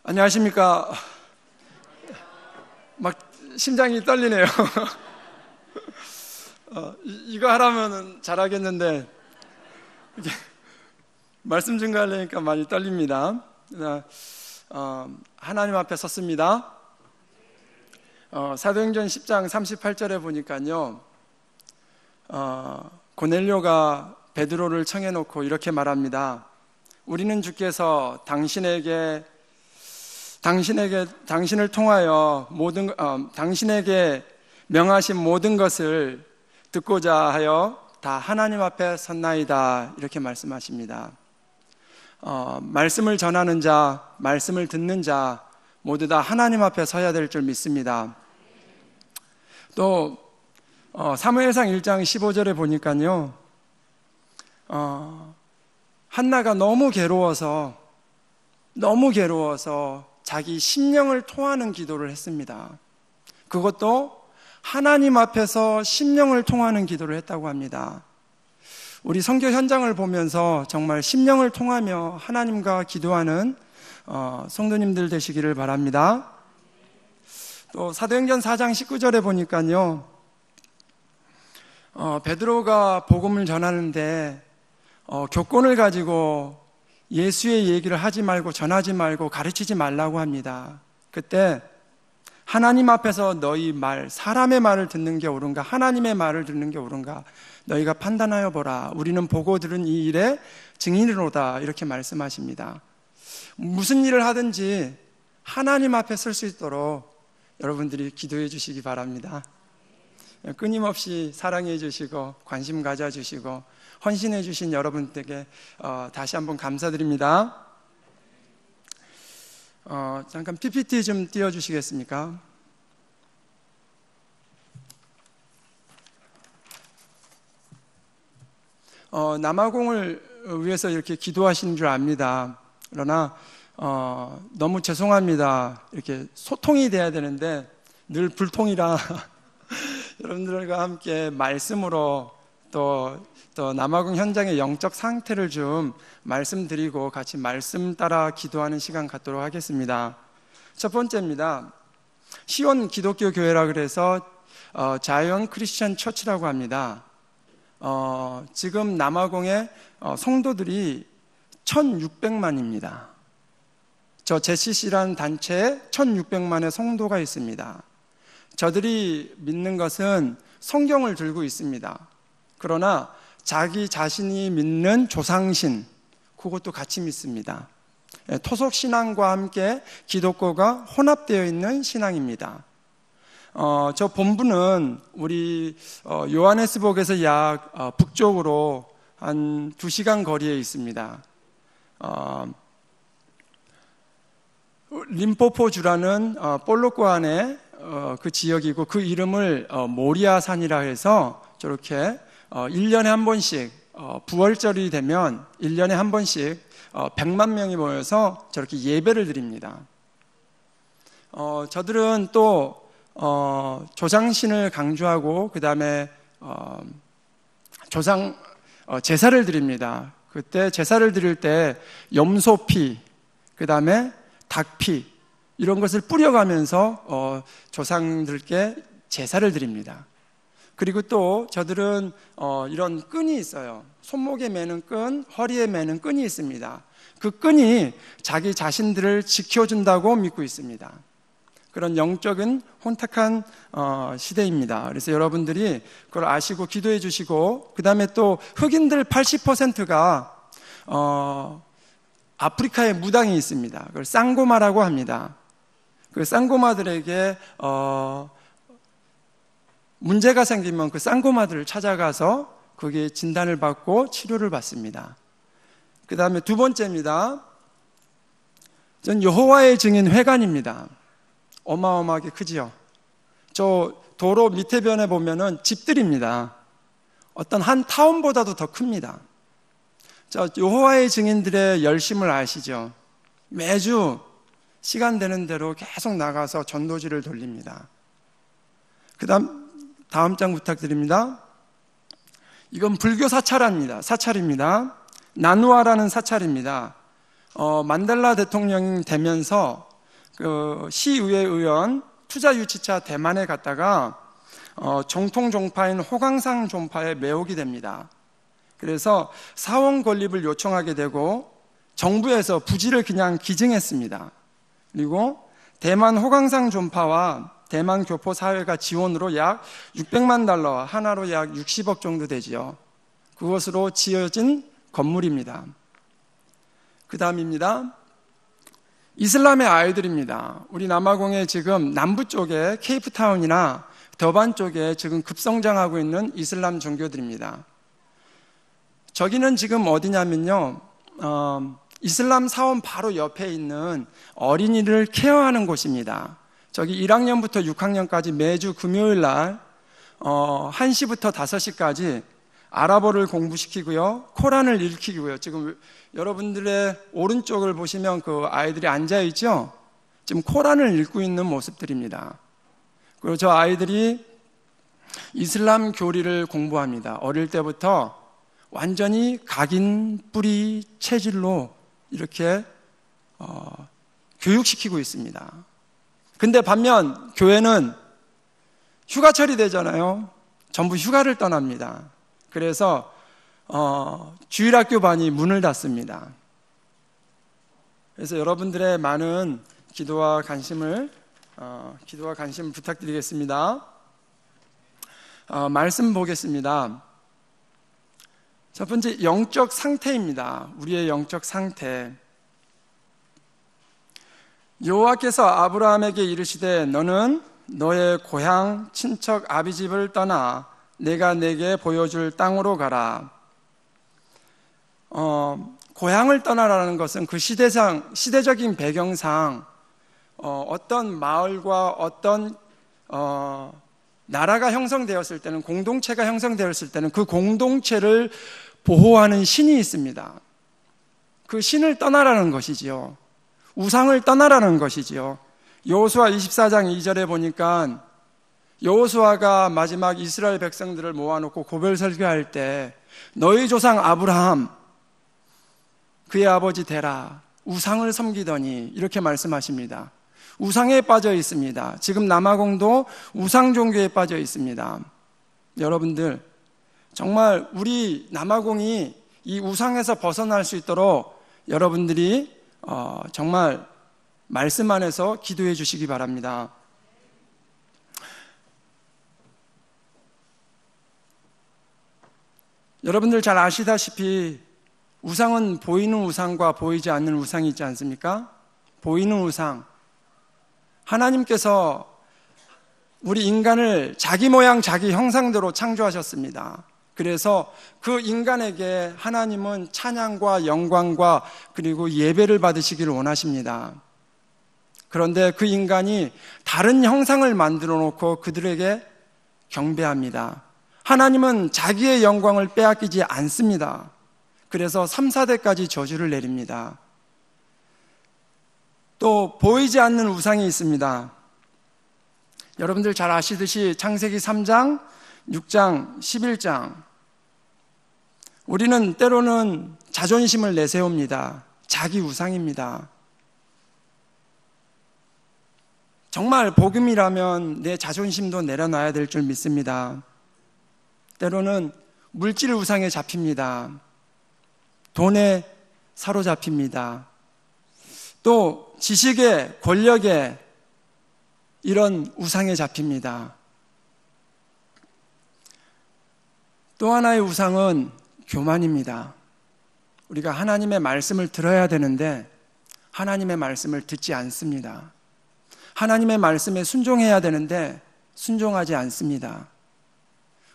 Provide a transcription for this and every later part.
안녕하십니까. 막 심장이 떨리네요. 이거 하라면 잘하겠는데 이게 말씀 증거하려니까 많이 떨립니다. 하나님 앞에 섰습니다. 사도행전 10장 38절에 보니까요, 고넬료가 베드로를 청해놓고 이렇게 말합니다. 우리는 주께서 당신을 통하여 당신에게 명하신 모든 것을 듣고자 하여 다 하나님 앞에 섰나이다, 이렇게 말씀하십니다. 말씀을 전하는 자, 말씀을 듣는 자 모두 다 하나님 앞에 서야 될 줄 믿습니다. 또 사무엘상 1장 15절에 보니까요, 한나가 너무 괴로워서 자기 심령을 통하는 기도를 했습니다. 그것도 하나님 앞에서 심령을 통하는 기도를 했다고 합니다. 우리 선교 현장을 보면서 정말 심령을 통하며 하나님과 기도하는 성도님들 되시기를 바랍니다. 또 사도행전 4장 19절에 보니까요, 베드로가 복음을 전하는데 교권을 가지고 예수의 얘기를 하지 말고 전하지 말고 가르치지 말라고 합니다. 그때 하나님 앞에서 너희 말, 사람의 말을 듣는 게 옳은가 하나님의 말을 듣는 게 옳은가 너희가 판단하여 보라. 우리는 보고 들은 이 일의 증인이로다, 이렇게 말씀하십니다. 무슨 일을 하든지 하나님 앞에 설 수 있도록 여러분들이 기도해 주시기 바랍니다. 끊임없이 사랑해 주시고 관심 가져주시고 헌신해 주신 여러분들에게 다시 한번 감사드립니다. 잠깐 PPT 좀 띄워주시겠습니까? 남아공을 위해서 이렇게 기도하시는 줄 압니다. 그러나 너무 죄송합니다. 이렇게 소통이 돼야 되는데 늘 불통이라 여러분들과 함께 말씀으로 또 남아공 현장의 영적 상태를 좀 말씀드리고 같이 말씀 따라 기도하는 시간 갖도록 하겠습니다. 첫 번째입니다. 시온 기독교 교회라 그래서 자이언 크리스천 처치라고 합니다. 지금 남아공의 성도들이 1600만입니다. 저 JCC라는 단체에 1600만의 성도가 있습니다. 저들이 믿는 것은 성경을 들고 있습니다. 그러나 자기 자신이 믿는 조상신, 그것도 같이 믿습니다. 토속신앙과 함께 기독교가 혼합되어 있는 신앙입니다. 저 본부는 우리 요하네스버그에서 약 북쪽으로 한 2시간 거리에 있습니다. 림포포주라는 볼로코 안에 그 지역이고, 그 이름을 모리아산이라 해서 저렇게 1년에 한 번씩 부활절이 되면 1년에 한 번씩 100만 명이 모여서 저렇게 예배를 드립니다. 저들은 또 조상신을 강조하고 그 다음에 조상 제사를 드립니다. 그때 제사를 드릴 때 염소피, 그 다음에 닭피, 이런 것을 뿌려가면서 조상들께 제사를 드립니다. 그리고 또 저들은 이런 끈이 있어요. 손목에 매는 끈, 허리에 매는 끈이 있습니다. 그 끈이 자기 자신들을 지켜준다고 믿고 있습니다. 그런 영적인 혼탁한 시대입니다. 그래서 여러분들이 그걸 아시고 기도해 주시고, 그 다음에 또 흑인들 80%가 아프리카에 무당이 있습니다. 그걸 쌍고마라고 합니다. 그 쌍고마들에게 문제가 생기면 그 쌍고마들을 찾아가서 거기에 진단을 받고 치료를 받습니다. 그 다음에 두 번째입니다. 전 여호와의 증인 회관입니다. 어마어마하게 크지요. 저 도로 밑에 변에 보면은 집들입니다. 어떤 한 타운보다도 더 큽니다. 저 여호와의 증인들의 열심을 아시죠? 매주 시간 되는 대로 계속 나가서 전도지를 돌립니다. 다음 장 부탁드립니다. 이건 불교 사찰입니다. 나누아라는 사찰입니다. 만델라 대통령이 되면서 그 시의회 의원 투자유치차 대만에 갔다가 정통 종파인 호강상 종파에 매혹이 됩니다. 그래서 사원 건립을 요청하게 되고 정부에서 부지를 그냥 기증했습니다. 그리고 대만 호강상 종파와 대만 교포 사회가 지원으로 약 600만 달러, 하나로 약 60억 정도 되지요. 그것으로 지어진 건물입니다. 그 다음입니다. 이슬람의 아이들입니다. 우리 남아공의 지금 남부 쪽에 케이프타운이나 더반 쪽에 지금 급성장하고 있는 이슬람 종교들입니다. 저기는 지금 어디냐면요, 이슬람 사원 바로 옆에 있는 어린이를 케어하는 곳입니다. 저기 1학년부터 6학년까지 매주 금요일 날 1시부터 5시까지 아랍어를 공부시키고요, 코란을 읽히고요. 지금 여러분들의 오른쪽을 보시면 그 아이들이 앉아있죠? 지금 코란을 읽고 있는 모습들입니다. 그리고 저 아이들이 이슬람 교리를 공부합니다. 어릴 때부터 완전히 각인 뿌리 체질로 이렇게 교육시키고 있습니다. 근데 반면 교회는 휴가철이 되잖아요. 전부 휴가를 떠납니다. 그래서 주일학교 반이 문을 닫습니다. 그래서 여러분들의 많은 기도와 관심을 부탁드리겠습니다. 말씀 보겠습니다. 첫 번째, 영적 상태입니다. 우리의 영적 상태. 여호와께서 아브라함에게 이르시되 너는 너의 고향 친척 아비집을 떠나 내가 내게 보여줄 땅으로 가라. 고향을 떠나라는 것은 그 시대적인 배경상 어떤 마을과 어떤 나라가 형성되었을 때는, 공동체가 형성되었을 때는 그 공동체를 보호하는 신이 있습니다. 그 신을 떠나라는 것이지요. 우상을 떠나라는 것이지요. 여호수아 24장 2절에 보니까 여호수아가 마지막 이스라엘 백성들을 모아놓고 고별 설교할 때 너희 조상 아브라함 그의 아버지 데라 우상을 섬기더니 이렇게 말씀하십니다. 우상에 빠져 있습니다. 지금 남아공도 우상 종교에 빠져 있습니다. 여러분들, 정말 우리 남아공이 이 우상에서 벗어날 수 있도록 여러분들이 정말 말씀 안에서 기도해 주시기 바랍니다. 여러분들 잘 아시다시피 우상은 보이는 우상과 보이지 않는 우상이 있지 않습니까? 보이는 우상, 하나님께서 우리 인간을 자기 모양 자기 형상대로 창조하셨습니다. 그래서 그 인간에게 하나님은 찬양과 영광과 그리고 예배를 받으시기를 원하십니다. 그런데 그 인간이 다른 형상을 만들어 놓고 그들에게 경배합니다. 하나님은 자기의 영광을 빼앗기지 않습니다. 그래서 3, 4대까지 저주를 내립니다. 또 보이지 않는 우상이 있습니다. 여러분들 잘 아시듯이 창세기 3장, 6장, 11장, 우리는 때로는 자존심을 내세웁니다. 자기 우상입니다. 정말 복음이라면 내 자존심도 내려놔야 될 줄 믿습니다. 때로는 물질 우상에 잡힙니다. 돈에 사로잡힙니다. 또 지식에, 권력에, 이런 우상에 잡힙니다. 또 하나의 우상은 교만입니다. 우리가 하나님의 말씀을 들어야 되는데 하나님의 말씀을 듣지 않습니다. 하나님의 말씀에 순종해야 되는데 순종하지 않습니다.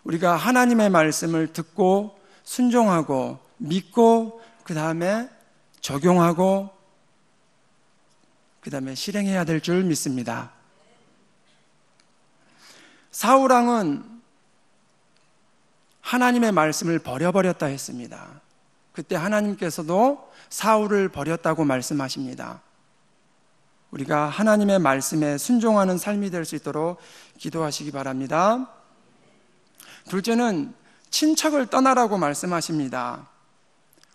우리가 하나님의 말씀을 듣고 순종하고 믿고 그 다음에 적용하고 그 다음에 실행해야 될 줄 믿습니다. 사울왕은 하나님의 말씀을 버려버렸다 했습니다. 그때 하나님께서도 사울을 버렸다고 말씀하십니다. 우리가 하나님의 말씀에 순종하는 삶이 될 수 있도록 기도하시기 바랍니다. 둘째는 친척을 떠나라고 말씀하십니다.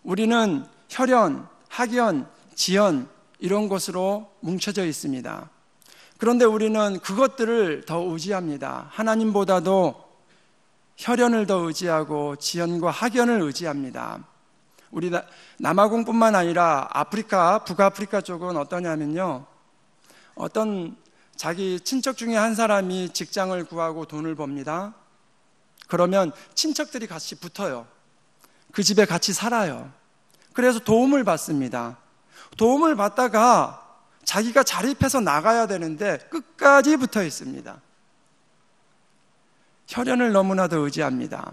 우리는 혈연, 학연, 지연 이런 것으로 뭉쳐져 있습니다. 그런데 우리는 그것들을 더 의지합니다. 하나님보다도 혈연을 더 의지하고 지연과 학연을 의지합니다. 우리 남아공뿐만 아니라 아프리카, 북아프리카 쪽은 어떠냐면요, 어떤 자기 친척 중에 한 사람이 직장을 구하고 돈을 법니다. 그러면 친척들이 같이 붙어요. 그 집에 같이 살아요. 그래서 도움을 받습니다. 도움을 받다가 자기가 자립해서 나가야 되는데 끝까지 붙어 있습니다. 혈연을 너무나도 의지합니다.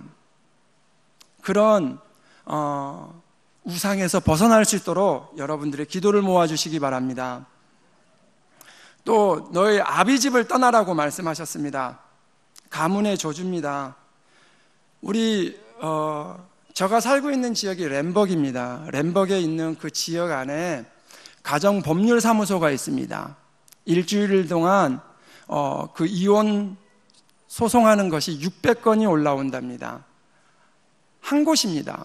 그런 우상에서 벗어날 수 있도록 여러분들의 기도를 모아주시기 바랍니다. 또 너희 아비 집을 떠나라고 말씀하셨습니다. 가문의 저주입니다. 제가 살고 있는 지역이 램벅입니다. 램벅에 있는 그 지역 안에 가정법률사무소가 있습니다. 일주일 동안 그 이혼 소송하는 것이 600건이 올라온답니다. 한 곳입니다.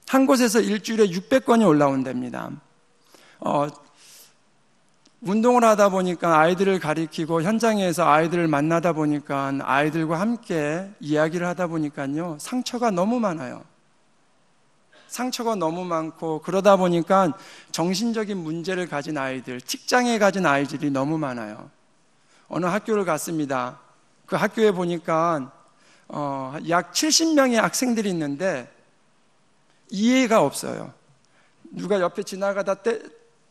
한 곳에서 일주일에 600건이 올라온답니다. 운동을 하다 보니까 아이들을 가리키고 현장에서 아이들을 만나다 보니까 아이들과 함께 이야기를 하다 보니까요, 상처가 너무 많아요. 상처가 너무 많고, 그러다 보니까 정신적인 문제를 가진 아이들, 직장에 가진 아이들이 너무 많아요. 어느 학교를 갔습니다. 그 학교에 보니까 약 70명의 학생들이 있는데 이해가 없어요. 누가 옆에 지나가다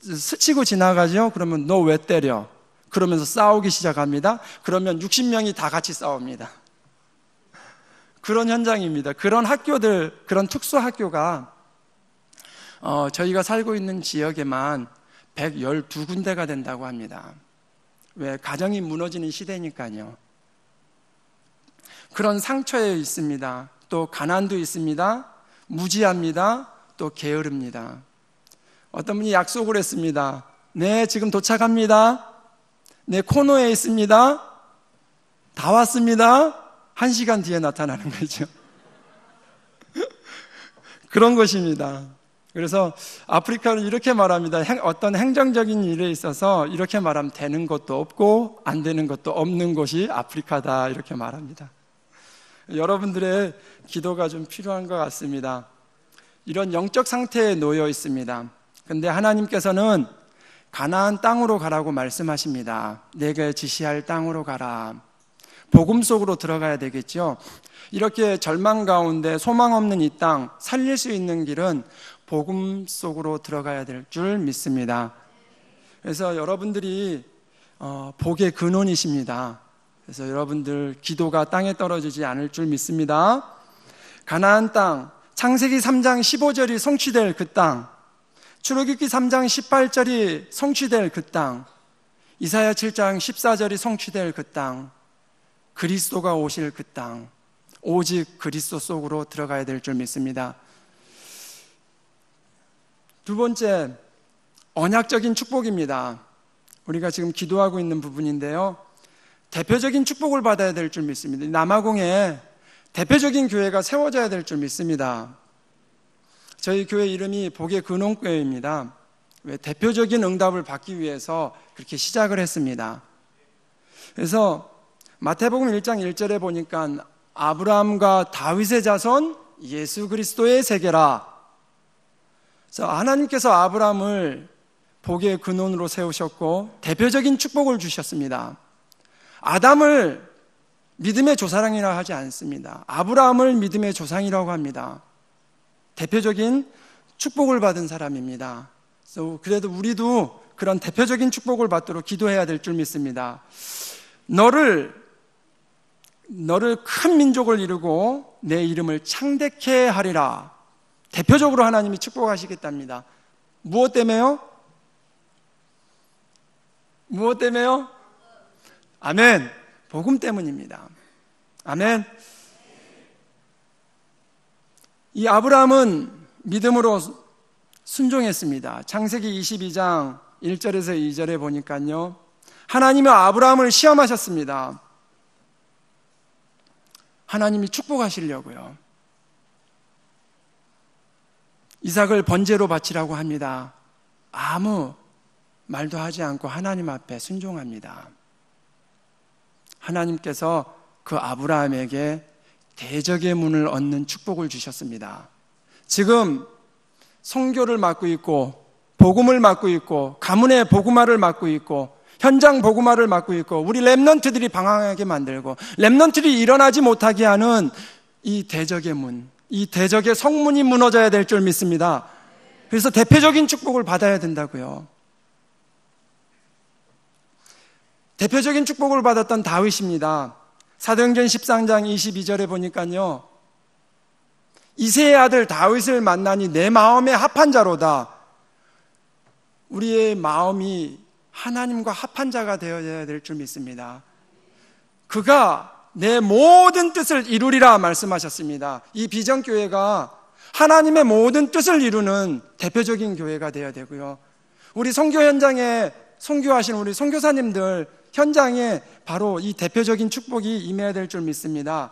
스치고 지나가죠? 그러면 너 왜 때려? 그러면서 싸우기 시작합니다. 그러면 60명이 다 같이 싸웁니다. 그런 현장입니다. 그런 학교들, 그런 특수 학교가 저희가 살고 있는 지역에만 112군데가 된다고 합니다. 왜? 가정이 무너지는 시대니까요. 그런 상처에 있습니다. 또 가난도 있습니다. 무지합니다. 또 게으릅니다. 어떤 분이 약속을 했습니다. 네, 지금 도착합니다. 네, 코너에 있습니다. 다 왔습니다. 1시간 뒤에 나타나는 거죠. 그런 것입니다. 그래서 아프리카는 이렇게 말합니다. 어떤 행정적인 일에 있어서 이렇게 말하면 되는 것도 없고 안 되는 것도 없는 곳이 아프리카다, 이렇게 말합니다. 여러분들의 기도가 좀 필요한 것 같습니다. 이런 영적 상태에 놓여 있습니다. 근데 하나님께서는 가나안 땅으로 가라고 말씀하십니다. 내게 지시할 땅으로 가라. 복음 속으로 들어가야 되겠죠. 이렇게 절망 가운데 소망 없는 이 땅 살릴 수 있는 길은 복음 속으로 들어가야 될 줄 믿습니다. 그래서 여러분들이 복의 근원이십니다. 그래서 여러분들 기도가 땅에 떨어지지 않을 줄 믿습니다. 가나안 땅, 창세기 3장 15절이 성취될 그 땅, 출애굽기 3장 18절이 성취될 그 땅, 이사야 7장 14절이 성취될 그 땅, 그리스도가 오실 그 땅, 오직 그리스도 속으로 들어가야 될 줄 믿습니다. 두 번째, 언약적인 축복입니다. 우리가 지금 기도하고 있는 부분인데요, 대표적인 축복을 받아야 될 줄 믿습니다. 남아공에 대표적인 교회가 세워져야 될 줄 믿습니다. 저희 교회 이름이 복의 근원교회입니다. 왜? 대표적인 응답을 받기 위해서 그렇게 시작을 했습니다. 그래서 마태복음 1장 1절에 보니까 아브라함과 다윗의 자손 예수 그리스도의 세계라. 그래서 하나님께서 아브라함을 복의 근원으로 세우셨고 대표적인 축복을 주셨습니다. 아담을 믿음의 조상이라고 하지 않습니다. 아브라함을 믿음의 조상이라고 합니다. 대표적인 축복을 받은 사람입니다. 그래도 우리도 그런 대표적인 축복을 받도록 기도해야 될 줄 믿습니다. 너를 큰 민족을 이루고 내 이름을 창대케 하리라. 대표적으로 하나님이 축복하시겠답니다. 무엇 때문에요? 무엇 때문에요? 아멘. 복음 때문입니다. 아멘. 이 아브라함은 믿음으로 순종했습니다. 창세기 22장 1절에서 2절에 보니까요, 하나님은 아브라함을 시험하셨습니다. 하나님이 축복하시려고요. 이삭을 번제로 바치라고 합니다. 아무 말도 하지 않고 하나님 앞에 순종합니다. 하나님께서 그 아브라함에게 대적의 문을 얻는 축복을 주셨습니다. 지금 선교를 맡고 있고 복음을 맡고 있고 가문의 복음화를 맡고 있고 현장 복음화를 맡고 있고 우리 렘넌트들이 방황하게 만들고 렘넌트들이 일어나지 못하게 하는 이 대적의 문, 이 대적의 성문이 무너져야 될 줄 믿습니다. 그래서 대표적인 축복을 받아야 된다고요. 대표적인 축복을 받았던 다윗입니다. 사도행전 13장 22절에 보니까요, 이새의 아들 다윗을 만나니 내 마음에 합한 자로다. 우리의 마음이 하나님과 합한 자가 되어야 될 줄 믿습니다. 그가 내 모든 뜻을 이루리라 말씀하셨습니다. 이 비전교회가 하나님의 모든 뜻을 이루는 대표적인 교회가 되어야 되고요. 우리 선교 현장에 선교하신 우리 선교사님들 현장에 바로 이 대표적인 축복이 임해야 될 줄 믿습니다.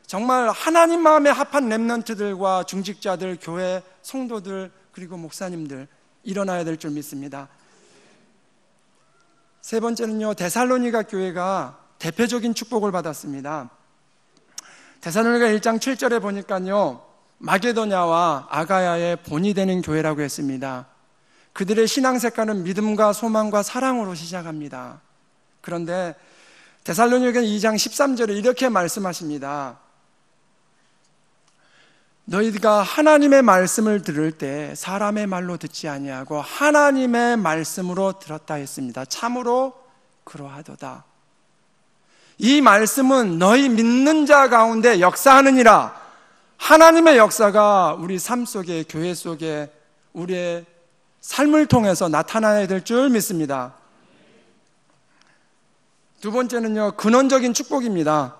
정말 하나님 마음에 합한 렘넌트들과 중직자들, 교회 성도들 그리고 목사님들 일어나야 될 줄 믿습니다. 세 번째는요, 데살로니가 교회가 대표적인 축복을 받았습니다. 데살로니가 1장 7절에 보니까요, 마게도냐와 아가야의 본이 되는 교회라고 했습니다. 그들의 신앙 색깔은 믿음과 소망과 사랑으로 시작합니다. 그런데 데살로니가 2장 13절에 이렇게 말씀하십니다. 너희가 하나님의 말씀을 들을 때 사람의 말로 듣지 아니하고 하나님의 말씀으로 들었다 했습니다. 참으로 그러하도다. 이 말씀은 너희 믿는 자 가운데 역사하느니라. 하나님의 역사가 우리 삶 속에, 교회 속에 우리의 삶을 통해서 나타나야 될 줄 믿습니다. 두 번째는요, 근원적인 축복입니다.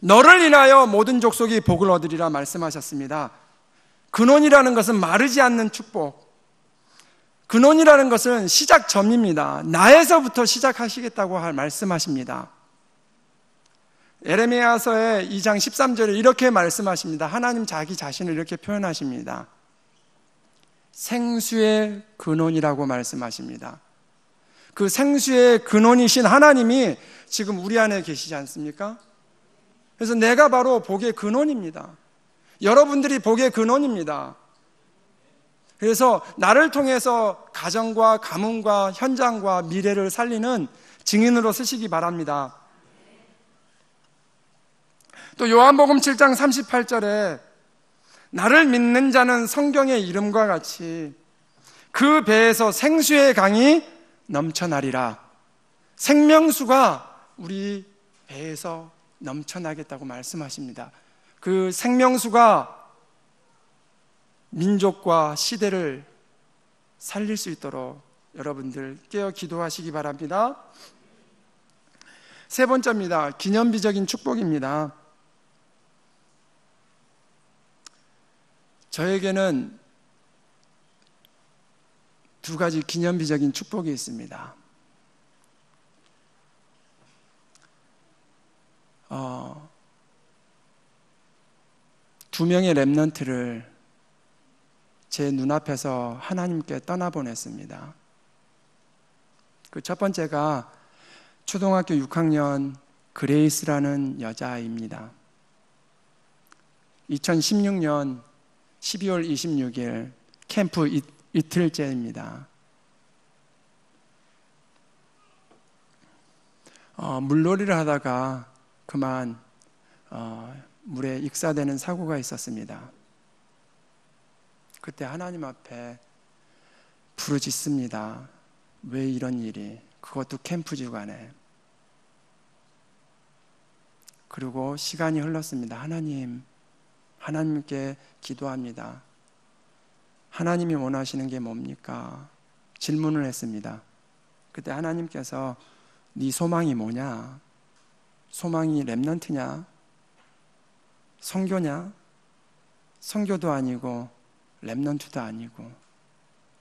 너를 인하여 모든 족속이 복을 얻으리라 말씀하셨습니다. 근원이라는 것은 마르지 않는 축복, 근원이라는 것은 시작점입니다. 나에서부터 시작하시겠다고 말씀하십니다. 에레미야서의 2장 13절에 이렇게 말씀하십니다. 하나님 자기 자신을 이렇게 표현하십니다. 생수의 근원이라고 말씀하십니다. 그 생수의 근원이신 하나님이 지금 우리 안에 계시지 않습니까? 그래서 내가 바로 복의 근원입니다. 여러분들이 복의 근원입니다. 그래서 나를 통해서 가정과 가문과 현장과 미래를 살리는 증인으로 쓰시기 바랍니다. 또 요한복음 7장 38절에 나를 믿는 자는 성경의 이름과 같이 그 배에서 생수의 강이 넘쳐나리라. 생명수가 우리 배에서 넘쳐나겠다고 말씀하십니다. 그 생명수가 민족과 시대를 살릴 수 있도록 여러분들 깨어 기도하시기 바랍니다. 세 번째입니다. 기념비적인 축복입니다. 저에게는 두 가지 기념비적인 축복이 있습니다. 두 명의 렘넌트를 제 눈앞에서 하나님께 떠나보냈습니다. 그 첫 번째가 초등학교 6학년 그레이스라는 여자아이입니다. 2016년 12월 26일 캠프 이틀째입니다. 물놀이를 하다가 그만 물에 익사되는 사고가 있었습니다. 그때 하나님 앞에 부르짖습니다. 왜 이런 일이? 그것도 캠프 주간에. 그리고 시간이 흘렀습니다. 하나님께 기도합니다. 하나님이 원하시는 게 뭡니까? 질문을 했습니다. 그때 하나님께서 네 소망이 뭐냐? 소망이 렘넌트냐? 선교냐? 선교도 아니고 렘넌트도 아니고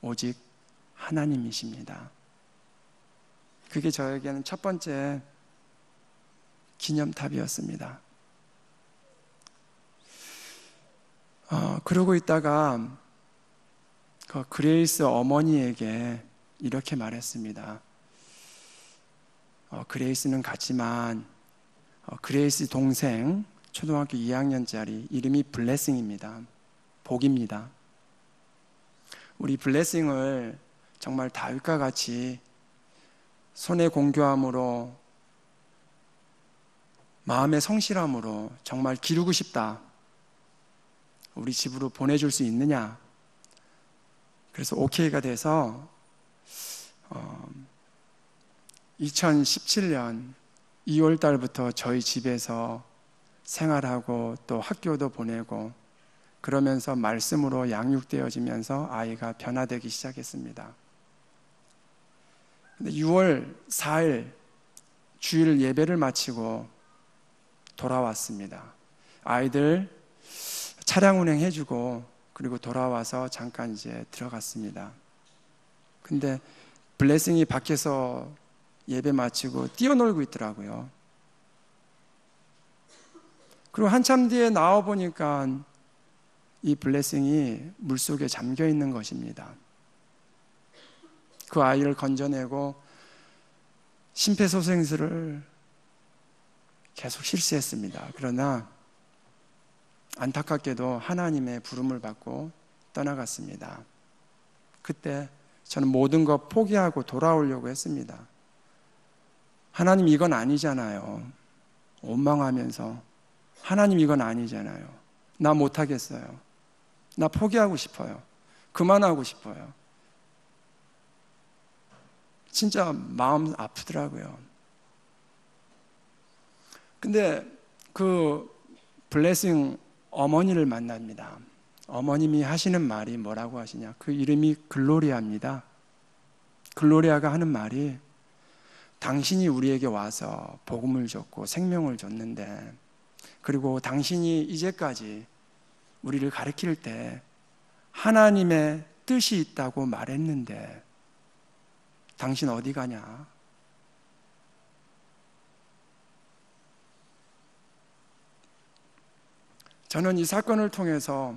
오직 하나님이십니다. 그게 저에게는 첫 번째 기념탑이었습니다. 그러고 있다가 그 그레이스 어머니에게 이렇게 말했습니다. 그레이스는 갔지만 그레이스 동생 초등학교 2학년짜리 이름이 블레싱입니다. 복입니다. 우리 블레싱을 정말 다윗과 같이 손의 공교함으로 마음의 성실함으로 정말 기르고 싶다. 우리 집으로 보내줄 수 있느냐? 그래서 오케이가 돼서 2017년 2월 달부터 저희 집에서 생활하고 또 학교도 보내고 그러면서 말씀으로 양육되어지면서 아이가 변화되기 시작했습니다. 근데 6월 4일 주일 예배를 마치고 돌아왔습니다. 아이들 차량 운행해주고 그리고 돌아와서 잠깐 이제 들어갔습니다. 근데 블레싱이 밖에서 예배 마치고 뛰어놀고 있더라고요. 그리고 한참 뒤에 나와 보니까 이 블레싱이 물속에 잠겨 있는 것입니다. 그 아이를 건져내고 심폐소생술을 계속 실시했습니다. 그러나 안타깝게도 하나님의 부름을 받고 떠나갔습니다. 그때 저는 모든 것 포기하고 돌아오려고 했습니다. 하나님 이건 아니잖아요. 원망하면서 하나님 이건 아니잖아요. 나 못하겠어요. 나 포기하고 싶어요. 그만하고 싶어요. 진짜 마음 아프더라고요. 근데 그 블레싱 어머니를 만납니다. 어머님이 하시는 말이 뭐라고 하시냐? 그 이름이 글로리아입니다. 글로리아가 하는 말이 당신이 우리에게 와서 복음을 줬고 생명을 줬는데 그리고 당신이 이제까지 우리를 가르칠 때 하나님의 뜻이 있다고 말했는데 당신 어디 가냐? 저는 이 사건을 통해서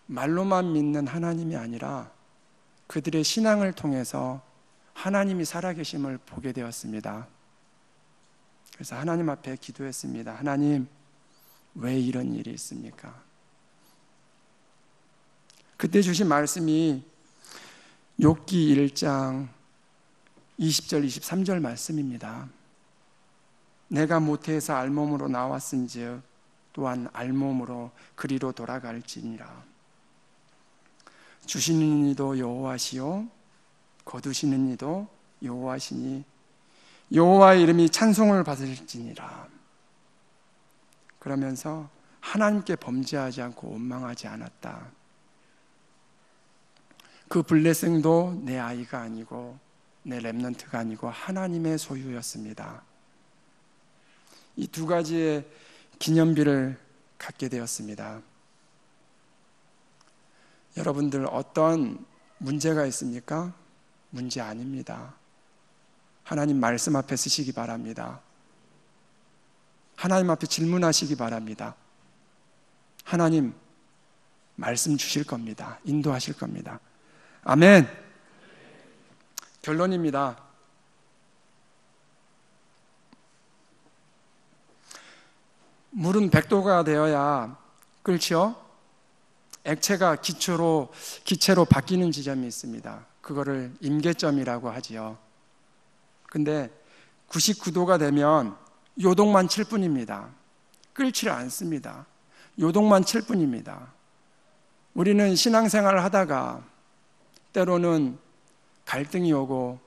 말로만 믿는 하나님이 아니라 그들의 신앙을 통해서 하나님이 살아계심을 보게 되었습니다. 그래서 하나님 앞에 기도했습니다. 하나님, 왜 이런 일이 있습니까? 그때 주신 말씀이 욥기 1장 20절 23절 말씀입니다. 내가 모태에서 알몸으로 나왔은즉 또한 알몸으로 그리로 돌아갈지니라. 주시는 이도 여호와시요 거두시는 이도 여호와시니 여호와의 이름이 찬송을 받을지니라. 그러면서 하나님께 범죄하지 않고 원망하지 않았다. 그 블레싱도 내 아이가 아니고 내 렘넌트가 아니고 하나님의 소유였습니다. 이 두 가지의 기념비를 갖게 되었습니다. 여러분들 어떤 문제가 있습니까? 문제 아닙니다. 하나님 말씀 앞에 서시기 바랍니다. 하나님 앞에 질문하시기 바랍니다. 하나님 말씀 주실 겁니다. 인도하실 겁니다. 아멘. 결론입니다. 물은 100도가 되어야 끓죠. 액체가 기체로 바뀌는 지점이 있습니다. 그거를 임계점이라고 하지요. 근데 99도가 되면 요동만 칠 뿐입니다. 끓지를 않습니다. 요동만 칠 뿐입니다. 우리는 신앙생활을 하다가 때로는 갈등이 오고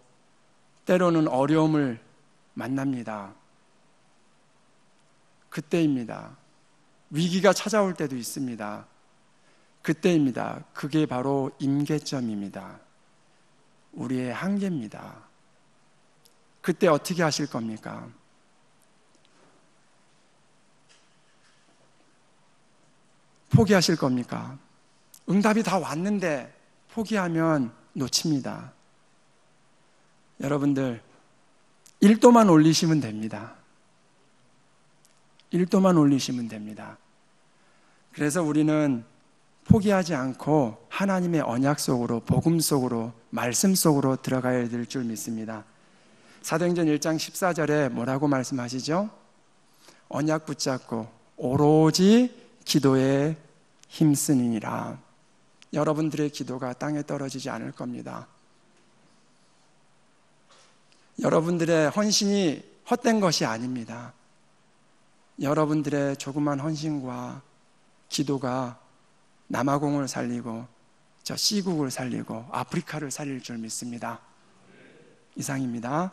때로는 어려움을 만납니다. 그때입니다. 위기가 찾아올 때도 있습니다. 그때입니다. 그게 바로 임계점입니다. 우리의 한계입니다. 그때 어떻게 하실 겁니까? 포기하실 겁니까? 응답이 다 왔는데 포기하면 놓칩니다. 여러분들 1도만 올리시면 됩니다. 1도만 올리시면 됩니다. 그래서 우리는 포기하지 않고 하나님의 언약 속으로, 복음 속으로, 말씀 속으로 들어가야 될 줄 믿습니다. 사도행전 1장 14절에 뭐라고 말씀하시죠? 언약 붙잡고 오로지 기도에 힘쓰니라. 여러분들의 기도가 땅에 떨어지지 않을 겁니다. 여러분들의 헌신이 헛된 것이 아닙니다. 여러분들의 조그만 헌신과 기도가 남아공을 살리고 저 시국을 살리고 아프리카를 살릴 줄 믿습니다. 이상입니다.